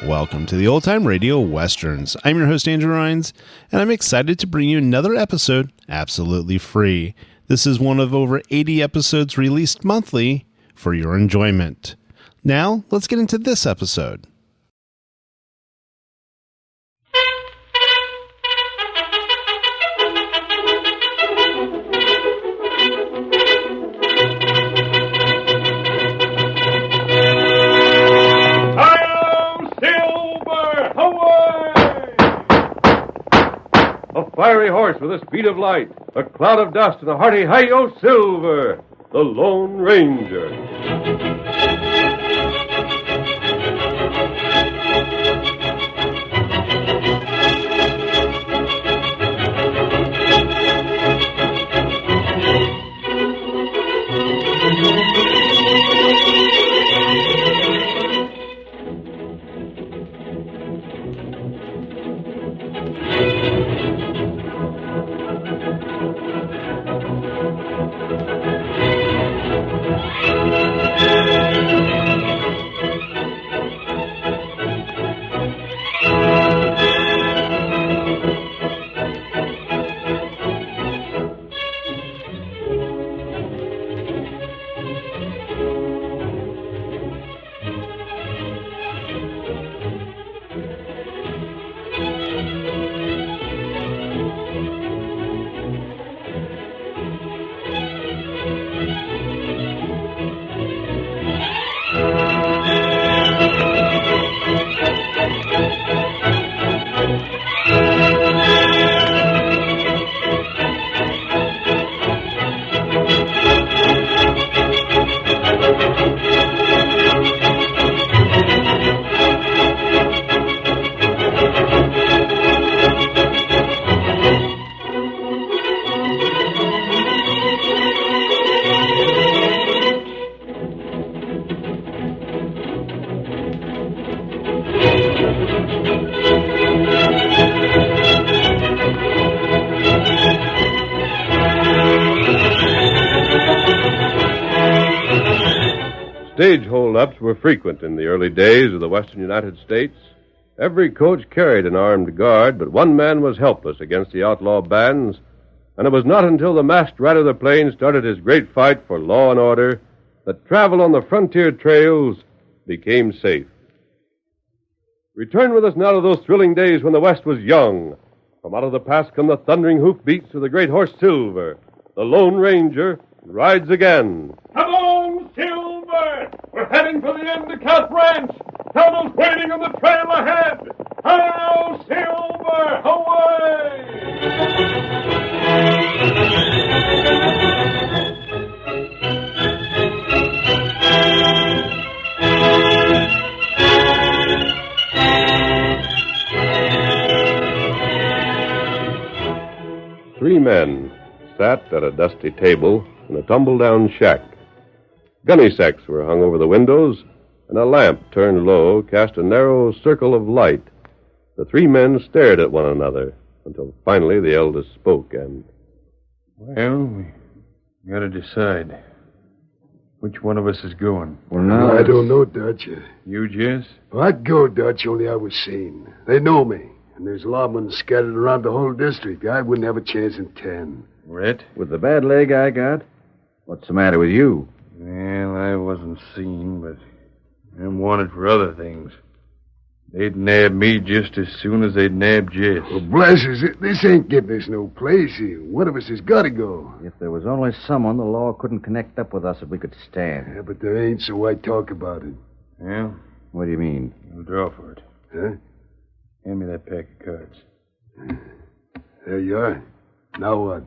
Welcome to the Old Time Radio Westerns. I'm your host, Andrew Rines, and I'm excited to bring you another episode absolutely free. This is one of over 80 episodes released monthly for your enjoyment. Now, let's get into this episode. Fiery horse with a speed of light, a cloud of dust, and a hearty hi-yo silver, the Lone Ranger. Stage hold-ups were frequent in the early days of the western United States. Every coach carried an armed guard, but one man was helpless against the outlaw bands, and it was not until the masked rider of the plains started his great fight for law and order that travel on the frontier trails became safe. Return with us now to those thrilling days when the West was young. From out of the past come the thundering hoofbeats of the great horse Silver. The Lone Ranger rides again. Come on, Silver! We're heading for the Endicott ranch. Tonto's waiting on the trail ahead. Hi-yo, Silver! Away! Three men sat at a dusty table in a tumble-down shack. Gunny sacks were hung over the windows, and a lamp turned low cast a narrow circle of light. The three men stared at one another until finally the eldest spoke, and... Well, we gotta decide. Which one of us is going? Well, now... I don't know, Dutch. You, Jess? Well, I'd go, Dutch, only I was seen. They know me, and there's lawmen scattered around the whole district. I wouldn't have a chance in 10. Rhett? With the bad leg I got? What's the matter with you? Well, I wasn't seen, but I'm wanted for other things. They'd nab me just as soon as they'd nab Jess. Well, bless us, this ain't getting us no place. One of us has got to go. If there was only someone the law couldn't connect up with us that we could stand. Yeah, but there ain't, so why talk about it? Well? What do you mean? I'll draw for it. Huh? Hand me that pack of cards. There you are. Now what?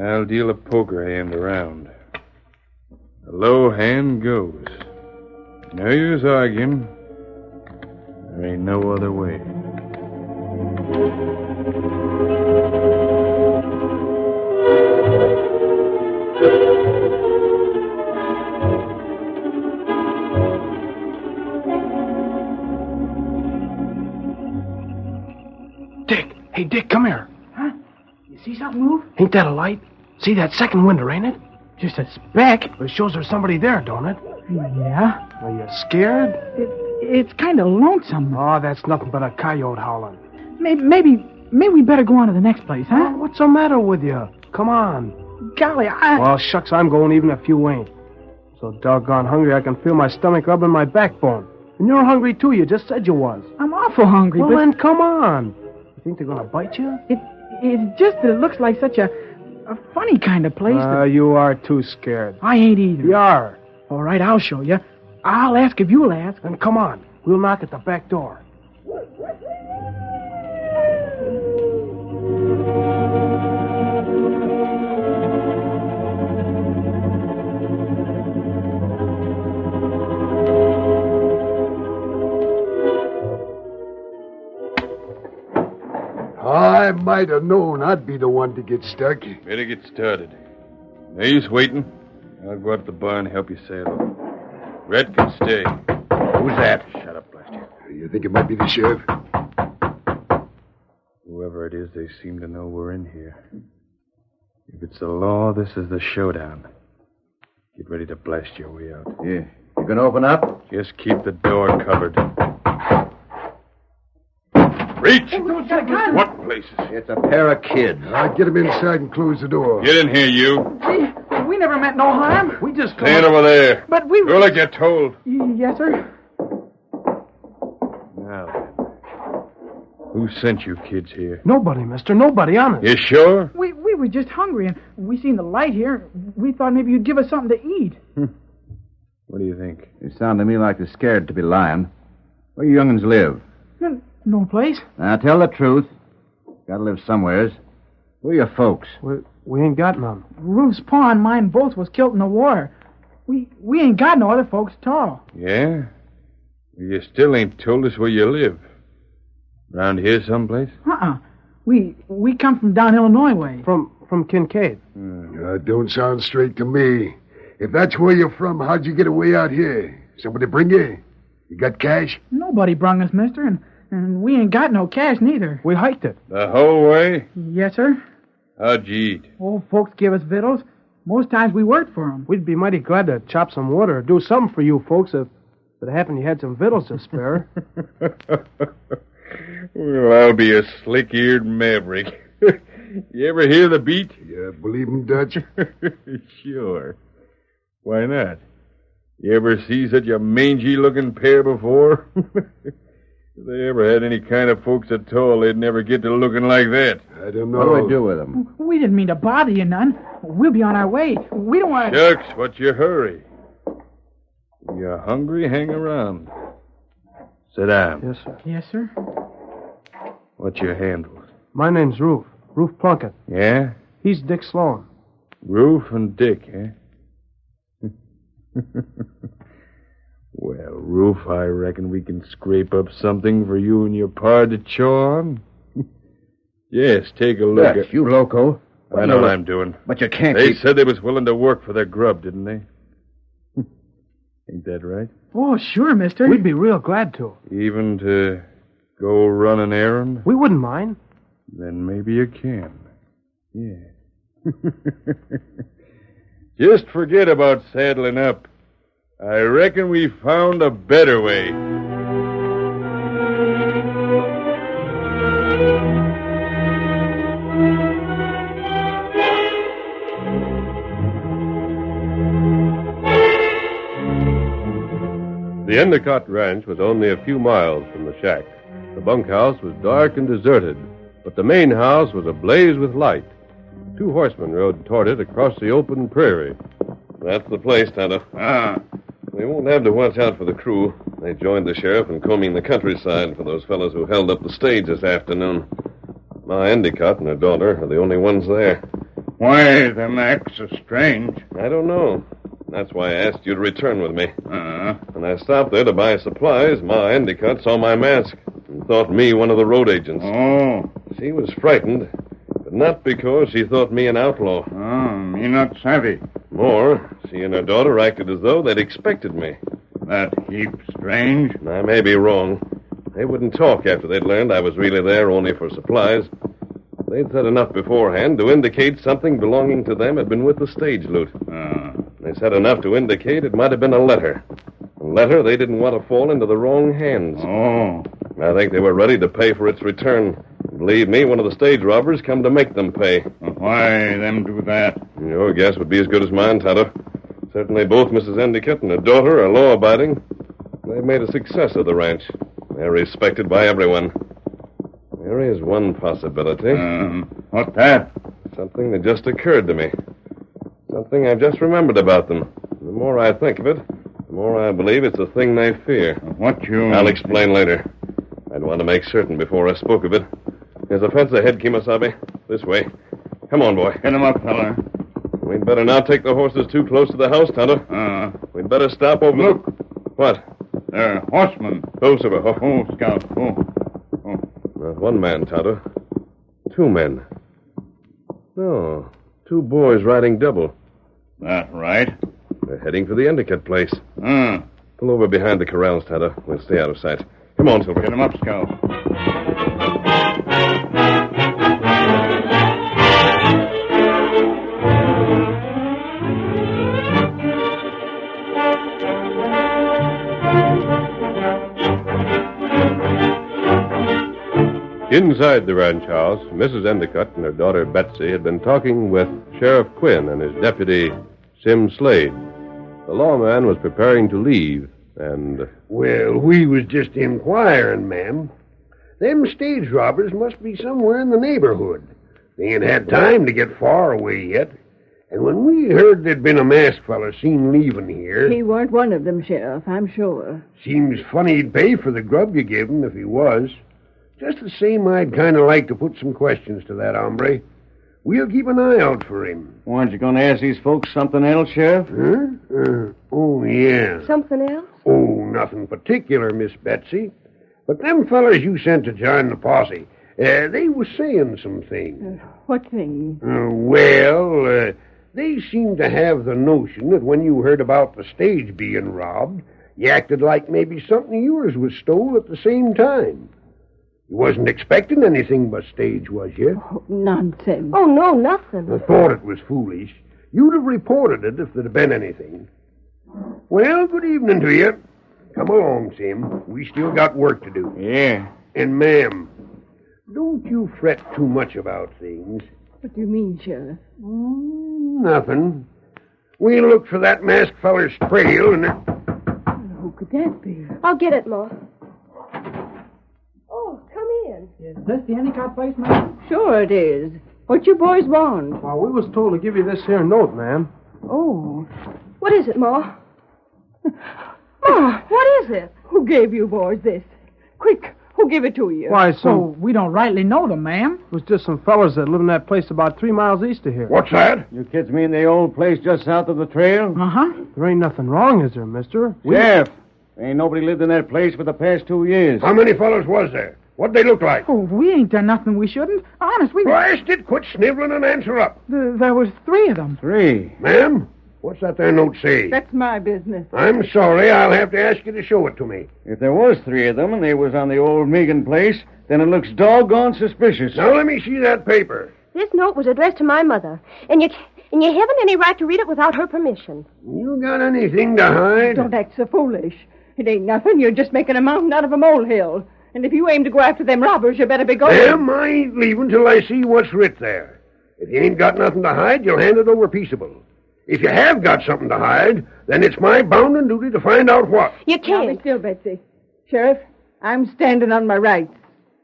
I'll deal a poker hand around. The low hand goes. No use arguing. There ain't no other way. Dick. Hey, Dick, come here. Huh? You see something move? Ain't that a light? See that second window, ain't it? Just a speck. It shows there's somebody there, don't it? Yeah. Are you scared? It's kind of lonesome. Oh, that's nothing but a coyote howling. Maybe we better go on to the next place, huh? Oh, what's the matter with you? Come on. Golly, Well, shucks, I'm going even if you ain't. So doggone hungry I can feel my stomach rubbing my backbone. And you're hungry, too. You just said you was. I'm awful hungry, Well, but... then come on. You think they're going to bite you? It's just that it looks like such a funny kind of place. You are too scared. I ain't either. You are. All right, I'll show you. I'll ask if you'll ask. Then come on. We'll knock at the back door. I might have known I'd be the one to get stuck. Better get started. He's waiting. I'll go up to the bar and help you sail. Red can stay. Who's that? Shut up, blast you. You think it might be the sheriff? Whoever it is, they seem to know we're in here. If it's the law, this is the showdown. Get ready to blast your way out. Yeah. You gonna open up? Just keep the door covered. Reach! What places? It's a pair of kids. Get him inside and close the door. Get in here, you. We never meant no harm. We just... Stand over there. But we... Go like you're told. Yes, sir. Now then. Who sent you kids here? Nobody, mister. Nobody, honest. You sure? We were just hungry, and we seen the light here. We thought maybe you'd give us something to eat. What do you think? You sound to me like you're scared to be lying. Where you young'uns live? No place. Now, tell the truth. Gotta live somewheres. Who are your folks? We ain't got none. Ruth's pa and mine both was killed in the war. We ain't got no other folks at all. Yeah? Well, you still ain't told us where you live. Around here someplace? We come from down Illinois way. From Kincaid. Don't sound straight to me. If that's where you're from, how'd you get away out here? Somebody bring you? You got cash? Nobody brung us, mister, and we ain't got no cash neither. We hiked it. The whole way? Yes, sir. How'd you eat? Old folks give us victuals. Most times we worked for 'em. We'd be mighty glad to chop some wood or do something for you folks if it happened you had some victuals to spare. Well, I'll be a slick-eared maverick. You ever hear the beat? You believe in Dutch? Sure. Why not? You ever see such a mangy-looking pair before? If they ever had any kind of folks at all, they'd never get to looking like that. I don't know. What do we do with them? We didn't mean to bother you none. We'll be on our way. We don't want to... Shucks, what's your hurry? If you're hungry, hang around. Sit down. Yes, sir. Yes, sir. What's your handle? My name's Roof. Roof Plunkett. Yeah? He's Dick Sloan. Roof and Dick, eh? Well, Roof, I reckon we can scrape up something for you and your pard to chaw on. Yes, take a look Dutch, you loco. I know what I'm doing. But you can't They keep... said they was willing to work for their grub, didn't they? Ain't that right? Oh, sure, mister. We'd be real glad to. Even to go run an errand? We wouldn't mind. Then maybe you can. Yeah. Just forget about saddling up. I reckon we found a better way. The Endicott Ranch was only a few miles from the shack. The bunkhouse was dark and deserted, but the main house was ablaze with light. Two horsemen rode toward it across the open prairie. That's the place, Tonto. We won't have to watch out for the crew. They joined the sheriff in combing the countryside for those fellows who held up the stage this afternoon. Ma Endicott and her daughter are the only ones there. Why, them acts so strange. I don't know. That's why I asked you to return with me. When I stopped there to buy supplies, Ma Endicott saw my mask and thought me one of the road agents. Oh. She was frightened, but not because she thought me an outlaw. Me not savvy. More, she and her daughter acted as though they'd expected me. That heap strange. I may be wrong. They wouldn't talk after they'd learned I was really there only for supplies. They'd said enough beforehand to indicate something belonging to them had been with the stage loot. They said enough to indicate it might have been a letter. A letter they didn't want to fall into the wrong hands. Oh. I think they were ready to pay for its return. Believe me, one of the stage robbers come to make them pay. Why them do that? Your guess would be as good as mine, Tonto. Certainly both Mrs. Endicott and her daughter are law-abiding. They've made a success of the ranch. They're respected by everyone. There is one possibility. What's that? Something that just occurred to me. Something I've just remembered about them. The more I think of it, the more I believe it's a thing they fear. What you... I'll explain later. I'd want to make certain before I spoke of it. There's a fence ahead, Kemosabe. This way. Come on, boy. Get him up, fella. We'd better not take the horses too close to the house, Tonto. We'd better stop over... Look. What? They're horsemen. Oh, Silver. Oh, Scout. Oh. Not one man, Tonto. Two men. No, two boys riding double. That right. They're heading for the Endicott place. Pull over behind the corrals, Tonto. We'll stay out of sight. Come on, Silver. Get him up, Scout. Inside the ranch house, Mrs. Endicott and her daughter Betsy had been talking with Sheriff Quinn and his deputy, Sim Slade. The lawman was preparing to leave, and... Well, we was just inquiring, ma'am. Them stage robbers must be somewhere in the neighborhood. They ain't had time to get far away yet. And when we heard there'd been a masked feller seen leaving here... He weren't one of them, Sheriff, I'm sure. Seems funny he'd pay for the grub you gave him if he was. Just the same, I'd kind of like to put some questions to that hombre. We'll keep an eye out for him. Weren't you going to ask these folks something else, Sheriff? Huh? Oh, yeah. Something else? Oh, nothing particular, Miss Betsy. But them fellers you sent to join the posse, they was saying some things. What things? They seemed to have the notion that when you heard about the stage being robbed, you acted like maybe something of yours was stole at the same time. You wasn't expecting anything but stage, was you? Oh, nonsense. Oh, no, nothing. I thought it was foolish. You'd have reported it if there'd been anything. Well, good evening to you. Come along, Sim. We still got work to do. Yeah. And, ma'am, don't you fret too much about things. What do you mean, Sheriff? Nothing. We'll look for that masked feller's trail and... Who could that be? I'll get it, Ma. Oh, come in. Is this the Endicott place, ma'am? Sure it is. What you boys want? Well, we was told to give you this here note, ma'am. Oh. What is it, Ma? Ma, what is it? Who gave you boys this? Quick, who gave it to you? Why, So we don't rightly know them, ma'am. It was just some fellas that live in that place about 3 miles east of here. What's that? You kids mean the old place just south of the trail? Uh-huh. There ain't nothing wrong, is there, mister? Sheriff, ain't nobody lived in that place for the past 2 years. How many fellows was there? What'd they look like? Oh, we ain't done nothing we shouldn't. Honest, we... Blast it, quit sniveling and answer up. There was 3 of them. 3? Ma'am, what's that there note say? That's my business. I'm sorry, I'll have to ask you to show it to me. If there was 3 of them and they was on the old Megan place, then it looks doggone suspicious. Now let me see that paper. This note was addressed to my mother, and you haven't any right to read it without her permission. You got anything to hide? Don't act so foolish. It ain't nothing. You're just making a mountain out of a molehill. And if you aim to go after them robbers, you better be going. Ma'am, I ain't leaving till I see what's writ there. If you ain't got nothing to hide, you'll hand it over peaceable. If you have got something to hide, then it's my bounden duty to find out what. You Now can't. be still, Betsy. Sheriff, I'm standing on my rights.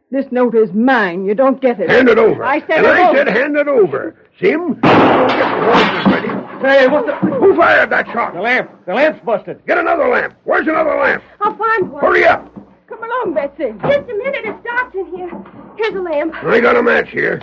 This note is mine. You don't get it. Hand it over. I said and it I over. said hand it over. Sim, go get the horses ready. Hey, what the... Who fired that shot? The lamp. The lamp's busted. Get another lamp. Where's another lamp? I'll find one. Hurry up. Come along, Betsy. Just a minute, it's dark in here. Here's a lamp. I got a match here.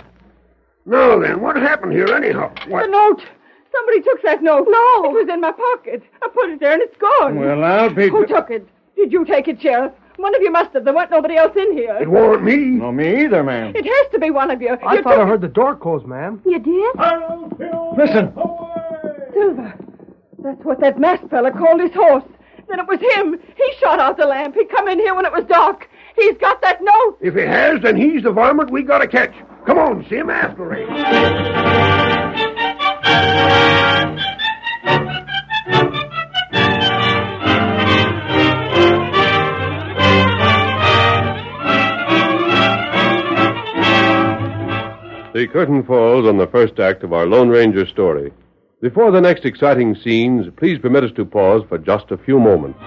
Now then, what happened here anyhow? What? The note. Somebody took that note. No. It was in my pocket. I put it there and it's gone. Well, I'll be... Who took it? Did you take it, Sheriff? One of you must have. There wasn't nobody else in here. It wasn't me. No, me either, ma'am. It has to be one of you. I thought I heard the door close, ma'am. You did? Listen. Silver. That's what that masked fella called his horse. Then it was him. He shot out the lamp. He come in here when it was dark. He's got that note. If he has, then he's the varmint we gotta catch. Come on, Sim, after him. The curtain falls on the first act of our Lone Ranger story. Before the next exciting scenes, please permit us to pause for just a few moments.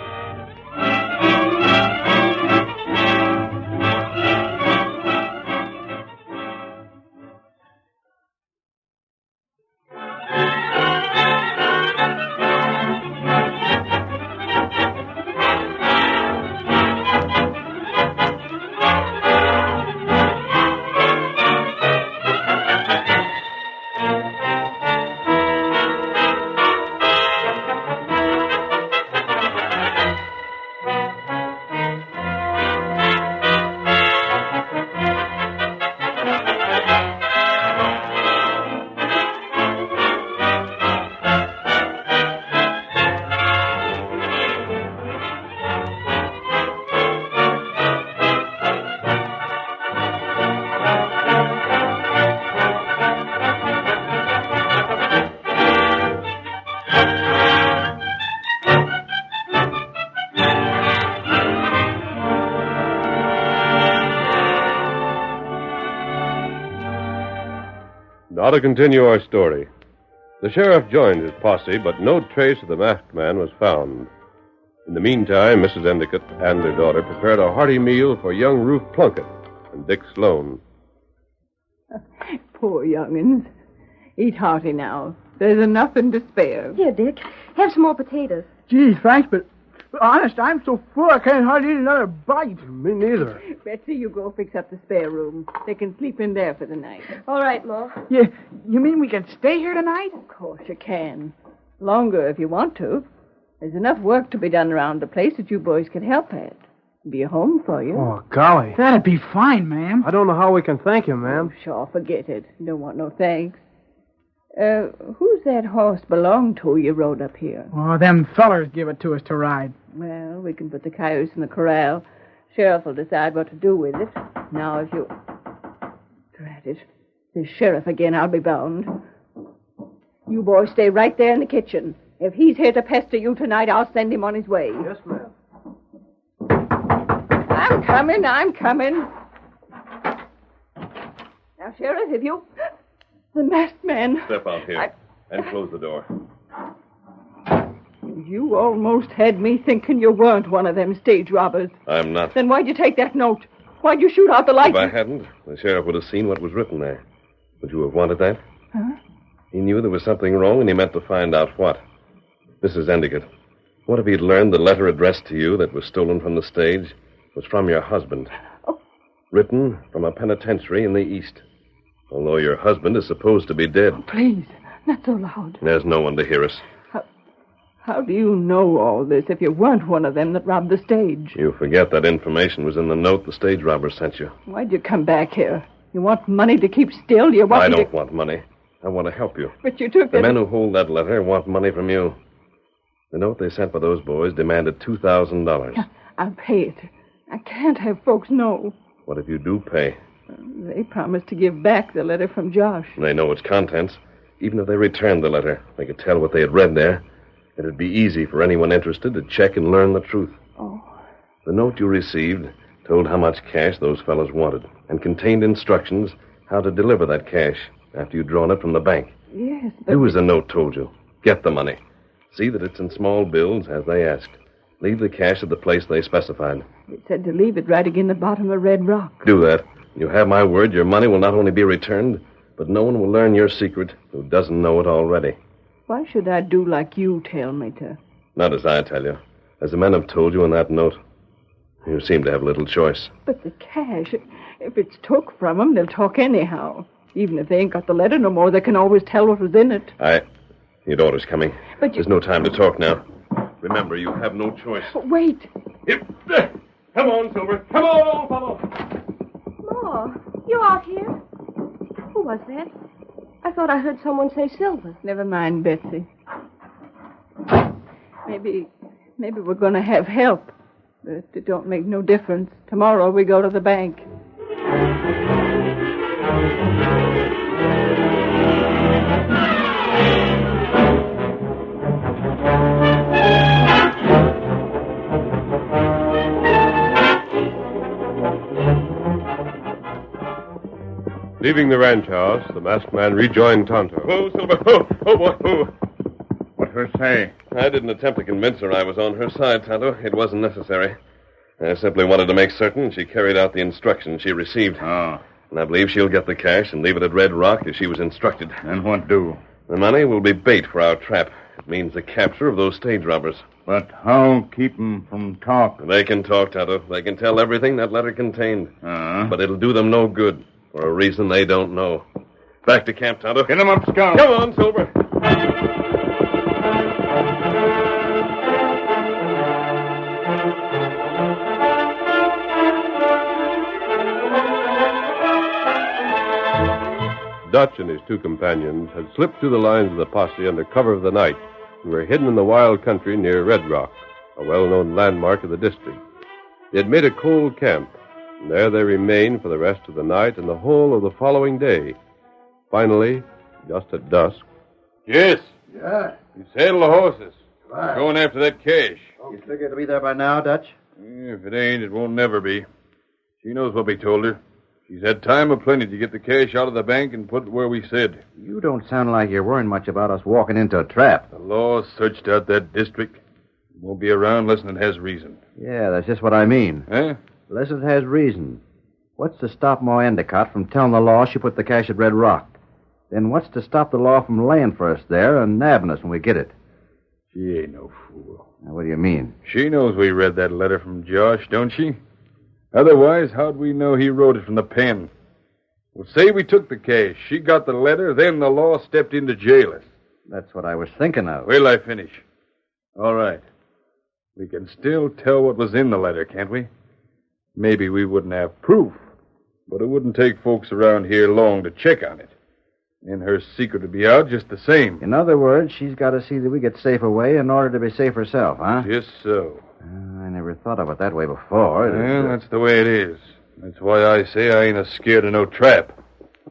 Now to continue our story. The sheriff joined his posse, but no trace of the masked man was found. In the meantime, Mrs. Endicott and their daughter prepared a hearty meal for young Ruth Plunkett and Dick Sloan. Poor young'uns. Eat hearty now. There's enough and to spare. Here, Dick. Have some more potatoes. Gee, thanks, but honest, I'm so full I can't hardly eat another bite. Me neither. Betsy, you go fix up the spare room. They can sleep in there for the night. All right, Ma. You mean we can stay here tonight? Of course you can. Longer if you want to. There's enough work to be done around the place that you boys can help at. Be a home for you. Oh, golly. That'd be fine, ma'am. I don't know how we can thank you, ma'am. Oh, sure, forget it. Don't want no thanks. Who's that horse belong to you rode up here? Oh, them fellers give it to us to ride. Well, we can put the cayuse in the corral. Sheriff will decide what to do with it. Now, if you... Drat it. The sheriff again, I'll be bound. You boys stay right there in the kitchen. If he's here to pester you tonight, I'll send him on his way. Yes, ma'am. I'm coming. Now, Sheriff, if you... The masked man. Step out here and close the door. You almost had me thinking you weren't one of them stage robbers. I'm not. Then why'd you take that note? Why'd you shoot out the light? If I hadn't, the sheriff would have seen what was written there. Would you have wanted that? Huh? He knew there was something wrong, and he meant to find out what. Mrs. Endicott, what if he'd learned the letter addressed to you that was stolen from the stage was from your husband? Oh. Written from a penitentiary in the East. Although your husband is supposed to be dead. Oh, please, not so loud. There's no one to hear us. How do you know all this if you weren't one of them that robbed the stage? You forget that information was in the note the stage robber sent you. Why'd you come back here? You want money to keep still? You want I don't want money. I want to help you. But you took The it. men who hold that letter want money from you. The note they sent for those boys demanded $2,000. I'll pay it. I can't have folks know. What if you do pay? They promised to give back the letter from Josh. They know its contents. Even if they returned the letter, they could tell what they had read there. It'd be easy for anyone interested to check and learn the truth. Oh. The note you received told how much cash those fellows wanted and contained instructions how to deliver that cash after you'd drawn it from the bank. Yes, but... Do as the note told you. Get the money. See that it's in small bills as they asked. Leave the cash at the place they specified. It said to leave it right again the bottom of Red Rock. Do that. You have my word, your money will not only be returned, but no one will learn your secret who doesn't know it already. Why should I do like you tell me to? Not as I tell you. As the men have told you in that note. You seem to have little choice. But the cash, if it's took from them, they'll talk anyhow. Even if they ain't got the letter no more, they can always tell what was in it. Your daughter's coming. But There's no time to talk now. Remember, you have no choice. Wait. Come on, Silver. Come on, fellow. Ma, you out here? Who was that? I thought I heard someone say Silver. Never mind, Betsy. Maybe we're going to have help. But it don't make no difference. Tomorrow we go to the bank. Leaving the ranch house, the masked man rejoined Tonto. Oh, Silver. Oh, boy. Oh. What her say? I didn't attempt to convince her I was on her side, Tonto. It wasn't necessary. I simply wanted to make certain she carried out the instructions she received. Oh. And I believe she'll get the cash and leave it at Red Rock as she was instructed. And what do? The money will be bait for our trap. It means the capture of those stage robbers. But how keep 'em from talk? They can talk, Tonto. They can tell everything that letter contained. But it'll do them no good. For a reason they don't know. Back to camp, Tonto. Get 'em up, Scout. Come on, Silver. Dutch and his two companions had slipped through the lines of the posse under cover of the night and were hidden in the wild country near Red Rock, a well-known landmark of the district. They had made a cold camp, and there they remained for the rest of the night and the whole of the following day. Finally, just at dusk... Yes. Yeah? You saddle the horses. Right. Going after that cash. You figure it'll be there by now, Dutch? If it ain't, it won't never be. She knows what we told her. She's had time aplenty to get the cash out of the bank and put it where we said. You don't sound like you're worrying much about us walking into a trap. The law searched out that district. It won't be around unless it has reason. Yeah, that's just what I mean. Huh? Unless it has reason. What's to stop Ma Endicott from telling the law she put the cash at Red Rock? Then what's to stop the law from laying for us there and nabbing us when we get it? She ain't no fool. Now, what do you mean? She knows we read that letter from Josh, don't she? Otherwise, how'd we know he wrote it from the pen? Well, say we took the cash. She got the letter, then the law stepped in to jail us. That's what I was thinking of. Wait till I finish. All right. We can still tell what was in the letter, can't we? Maybe we wouldn't have proof, but it wouldn't take folks around here long to check on it. And her secret would be out just the same. In other words, she's got to see that we get safe away in order to be safe herself, huh? Just so. I never thought of it that way before. Well, that's the way it is. That's why I say I ain't a scared of no trap.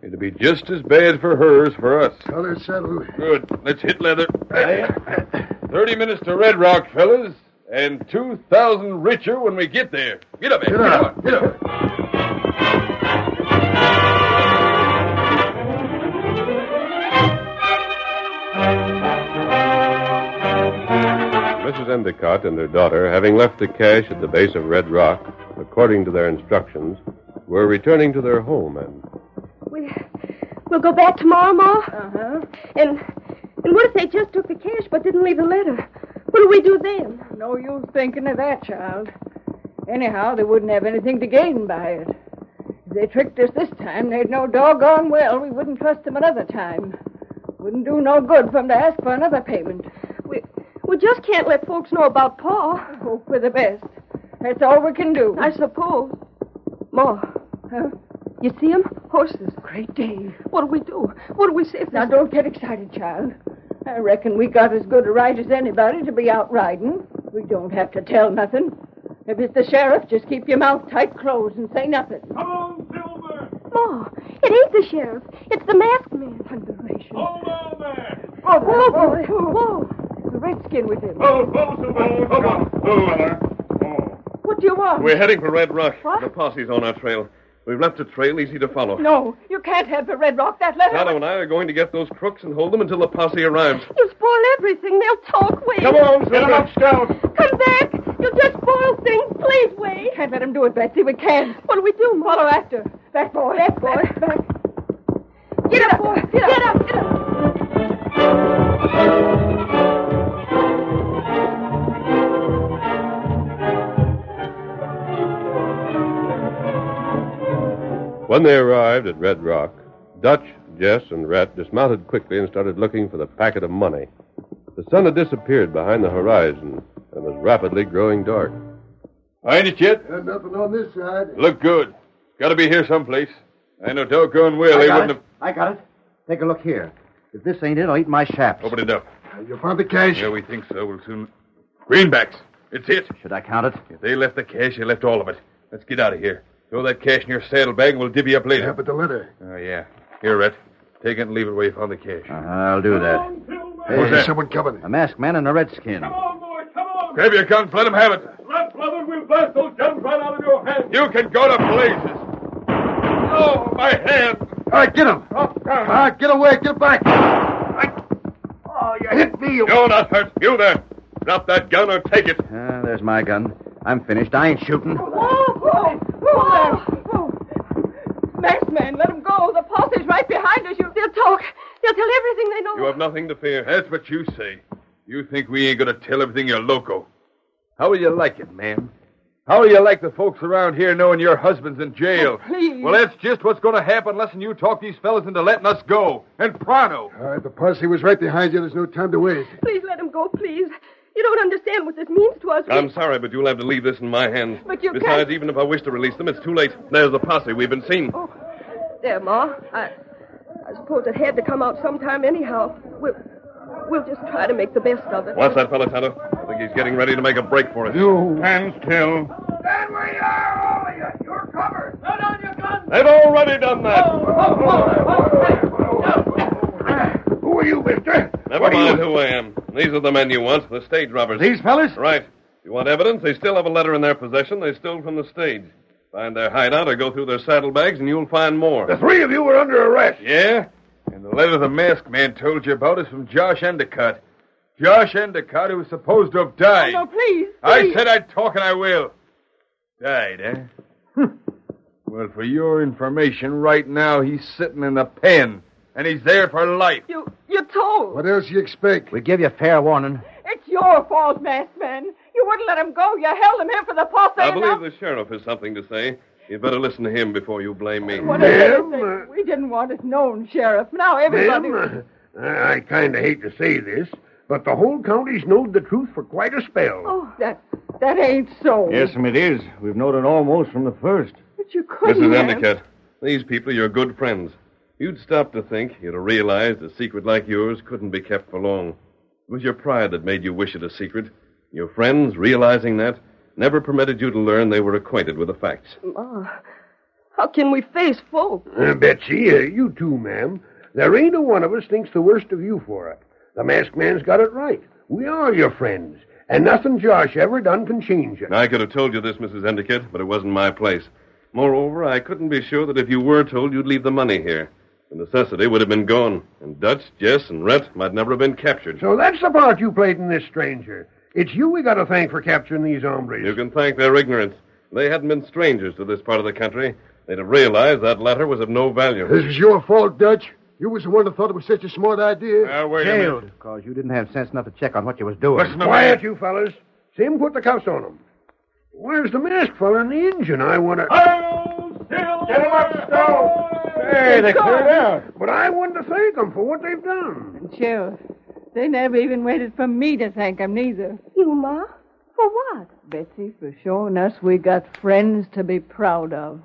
It'd be just as bad for her as for us. Color settled. Good. Let's hit leather. 30 minutes to Red Rock, fellas, and 2,000 richer when we get there. Get up, Ed. Get up. Get up. Mrs. Endicott and her daughter, having left the cash at the base of Red Rock, according to their instructions, were returning to their home and... We'll go back tomorrow, Ma? Uh-huh. And what if they just took the cash but didn't leave the letter? What do we do then? No use thinking of that, child. Anyhow, they wouldn't have anything to gain by it. If they tricked us this time, they'd know doggone well we wouldn't trust them another time. Wouldn't do no good for them to ask for another payment. We just can't let folks know about Pa. Hope for the best. That's all we can do. I suppose. Ma. Huh? You see 'em? Horses. Great day. What do we do? What do we say? Now, don't get excited, child. I reckon we got as good a right as anybody to be out riding. We don't have to tell nothing. If it's the sheriff, just keep your mouth tight closed and say nothing. Come on, Silver! Ma, it ain't the sheriff. It's the masked man. Thunderation. Hold on there! Oh, Whoa, boy. whoa. There's a redskin with him. Silver! Come on! What do you want? We're heading for Red Rock. What? The posse's on our trail. We've left a trail easy to follow. No, you can't have the Red Rock. That letter... Tonto and I are going to get those crooks and hold them until the posse arrives. You spoil everything. They'll talk, Wade. Come on, Get him up, Scout! Come back. You'll just spoil things. Please, Wade. Can't let him do it, Betsy. We can't. What do we do, Ma? Follow after. Back, boy. Back, boy. Back. Get up, boy. Get up. Get up. When they arrived at Red Rock, Dutch, Jess, and Rhett dismounted quickly and started looking for the packet of money. The sun had disappeared behind the horizon and was rapidly growing dark. Find it yet? Nothing on this side. Look good. Got to be here someplace. I know doggone well they wouldn't have... I got it. Take a look here. If this ain't it, I'll eat my shaft. Open it up. You found the cash? Yeah, we think so. We'll soon... Greenbacks. It's it. Should I count it? If they left the cash, they left all of it. Let's get out of here. Throw that cash in your saddlebag and we'll divvy up later. Yeah, but the letter. Oh, yeah. Here, Rhett. Take it and leave it where you found the cash. I'll do that. Hey, What's that? someone coming. A masked man in a redskin. Come on, boy, come on. Grab your guns. Let them have it. Let Leather, we'll blast those guns right out of your hands. You can go to blazes. Oh, my hand. All right, get him. All right, get away. Get back. Oh, you hit me. You're not hurt. You there. Drop that gun or take it. There's my gun. I'm finished. I ain't shooting. Whoa! Masked man, let him go. The posse's right behind us. They'll talk. They'll tell everything they know. You have nothing to fear. That's what you say. You think we ain't going to tell everything you're loco. How will you like it, ma'am? How will you like the folks around here knowing your husband's in jail? Oh, please. Well, that's just what's going to happen unless you talk these fellas into letting us go. And pronto. All right, the posse was right behind you. There's no time to wait. Please let him go, please. You don't understand what this means to us. I'm sorry, but you'll have to leave this in my hands. But you Besides, can't. even if I wish to release them, it's too late. There's the posse. We've been seen. Oh, there, Ma. I suppose it had to come out sometime anyhow. We'll just try to make the best of it. What's that fellow, Tonto? I think he's getting ready to make a break for us. You stand still. Stand where you are, all of you. You're covered. Put down your guns. They've already done that. Who are you, mister? Never mind who I am. These are the men you want, the stage robbers. These fellas? Right. If you want evidence, they still have a letter in their possession they stole from the stage. Find their hideout or go through their saddlebags and you'll find more. The three of you were under arrest. Yeah? And the letter the masked man told you about is from Josh Endicott. Josh Endicott, who was supposed to have died. No, please. I said I'd talk and I will. Died, eh? Well, for your information, right now he's sitting in the pen. And he's there for life. You told. What else you expect? We give you fair warning. It's your fault, masked man. You wouldn't let him go. You held him here for the posse. I believe the sheriff has something to say. You'd better listen to him before you blame me. Ma'am? We didn't want it known, Sheriff. Now everybody... Ma'am, I kind of hate to say this, but the whole county's knowed the truth for quite a spell. Oh, that ain't so. Yes, it is. We've known it almost from the first. But you couldn't, Mrs. have. Endicott, these people are your good friends. You'd stop to think, you'd have realized a secret like yours couldn't be kept for long. It was your pride that made you wish it a secret. Your friends, realizing that, never permitted you to learn they were acquainted with the facts. Ma, how can we face folks? Betsy, you too, ma'am. There ain't a one of us thinks the worst of you for it. The masked man's got it right. We are your friends, and nothing Josh ever done can change it. I could have told you this, Mrs. Endicott, but it wasn't my place. Moreover, I couldn't be sure that if you were told, you'd leave the money here. The necessity would have been gone, and Dutch, Jess, and Rhett might never have been captured. So that's the part you played in this, stranger. It's you we got to thank for capturing these hombres. You can thank their ignorance. If they hadn't been strangers to this part of the country, they'd have realized that letter was of no value. This is your fault, Dutch. You was the one that thought it was such a smart idea. Wait a Jailed, minute. because you didn't have sense enough to check on what you was doing. Listen to me. Quiet, you fellas. See him put the cuffs on him. Where's the masked fella and the engine? I want to... Get him up, Stowe. Hey, they cleared out. But I want to thank them for what they've done. Sheriff, they never even waited for me to thank them, neither. You, Ma? For what? Betsy, for showing us we got friends to be proud of.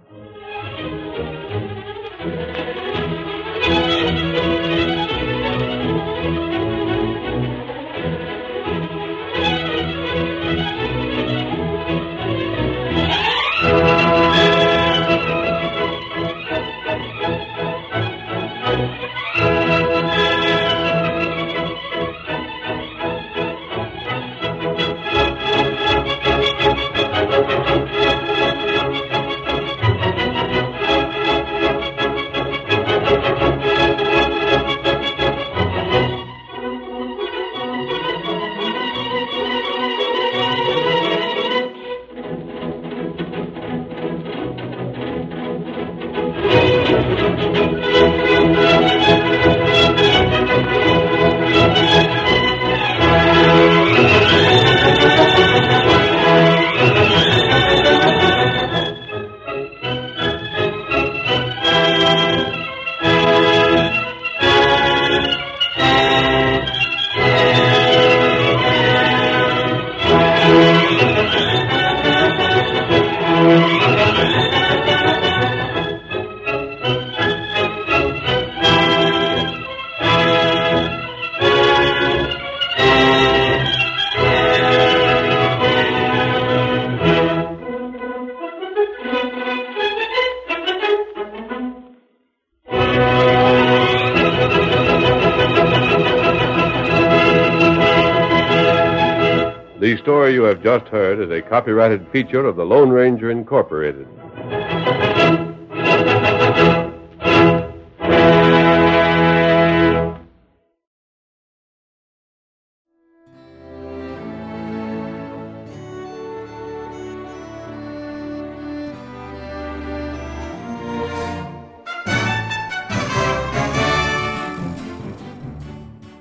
story you have just heard is a copyrighted feature of the Lone Ranger Incorporated.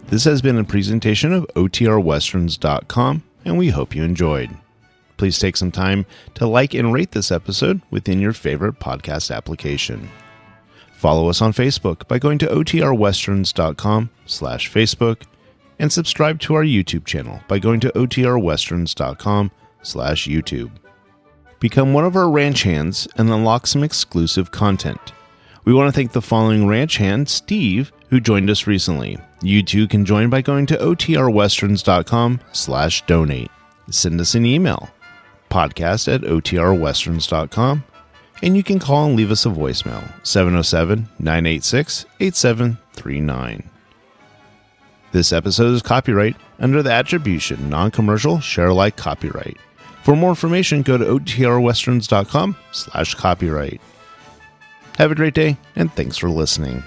This has been a presentation of OTRWesterns.com, and we hope you enjoyed. Please take some time to like and rate this episode within your favorite podcast application. Follow us on Facebook by going to OTRWesterns.com/Facebook, and subscribe to our YouTube channel by going to OTRWesterns.com/YouTube. Become one of our ranch hands and unlock some exclusive content. We want to thank the following ranch hand, Steve, who joined us recently. You too can join by going to OTRWesterns.com/donate. Send us an email, podcast@OTRWesterns.com, and you can call and leave us a voicemail, 707-986-8739. This episode is copyright under the attribution, non-commercial, share-alike copyright. For more information, go to OTRWesterns.com/copyright. Have a great day, and thanks for listening.